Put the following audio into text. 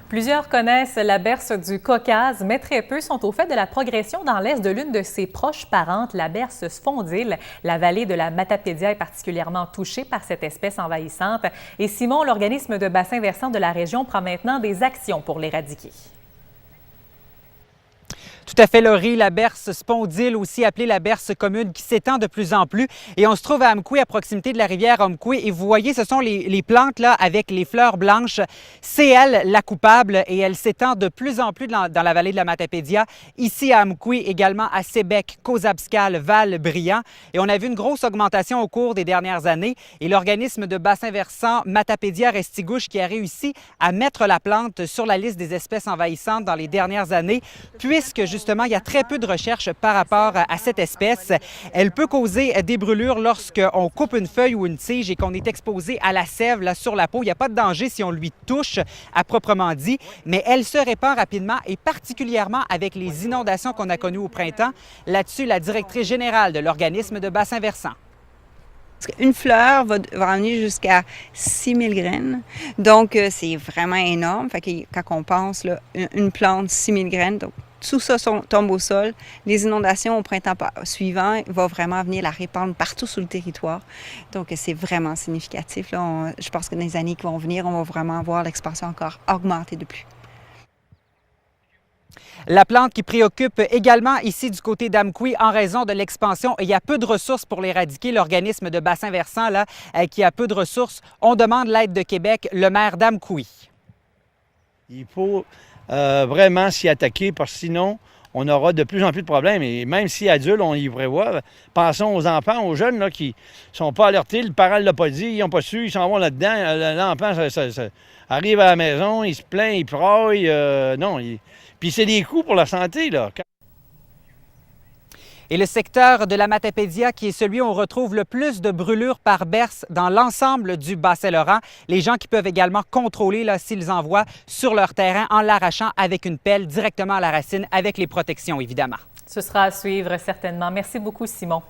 Plusieurs connaissent la berce du Caucase, mais très peu sont au fait de la progression dans l'est de l'une de ses proches parentes, la berce spondyle. La vallée de la Matapédia est particulièrement touchée par cette espèce envahissante. Et Simon, l'organisme de bassin versant de la région, prend maintenant des actions pour l'éradiquer. Tout à fait, Laurie, la berce spondyle, aussi appelée la berce commune, qui s'étend de plus en plus. Et on se trouve à Amqui, à proximité de la rivière Amqui. Et vous voyez, ce sont les plantes là avec les fleurs blanches. C'est elle, la coupable, et elle s'étend de plus en plus dans la vallée de la Matapédia. Ici à Amqui, également à Sébec, Cozabscal, Val-Briand. Et on a vu une grosse augmentation au cours des dernières années. Et l'organisme de bassin versant Matapédia-Restigouche qui a réussi à mettre la plante sur la liste des espèces envahissantes dans les dernières années, puisque justement, il y a très peu de recherches par rapport à cette espèce. Elle peut causer des brûlures lorsqu'on coupe une feuille ou une tige et qu'on est exposé à la sève là, sur la peau. Il n'y a pas de danger si on lui touche à proprement dit, mais elle se répand rapidement et particulièrement avec les inondations qu'on a connues au printemps. Là-dessus, la directrice générale de l'organisme de bassin versant. Une fleur va amener jusqu'à 6000 graines. Donc, c'est vraiment énorme. Fait que quand on pense, là, une plante, 6000 graines, donc tout ça tombe au sol. Les inondations au printemps suivant vont vraiment venir la répandre partout sur le territoire. Donc, c'est vraiment significatif. Là, je pense que dans les années qui vont venir, on va vraiment voir l'expansion encore augmenter de plus. La plante qui préoccupe également ici du côté d'Amqui en raison de l'expansion. Il y a peu de ressources pour l'éradiquer. L'organisme de bassin versant là, qui a peu de ressources, on demande l'aide de Québec, le maire d'Amqui. Il faut vraiment s'y attaquer parce que sinon, on aura de plus en plus de problèmes. Et même si adultes, on y prévoit, pensons aux enfants, aux jeunes là, qui ne sont pas alertés, le parent ne l'a pas dit, ils n'ont pas su, ils s'en vont là-dedans. L'enfant arrive à la maison, il se plaint, il praille. Puis c'est des coûts pour la santé, là. Et le secteur de la Matapédia, qui est celui où on retrouve le plus de brûlures par berce dans l'ensemble du Bas-Saint-Laurent. Les gens qui peuvent également contrôler s'ils envoient sur leur terrain en l'arrachant avec une pelle directement à la racine, avec les protections, évidemment. Ce sera à suivre certainement. Merci beaucoup, Simon.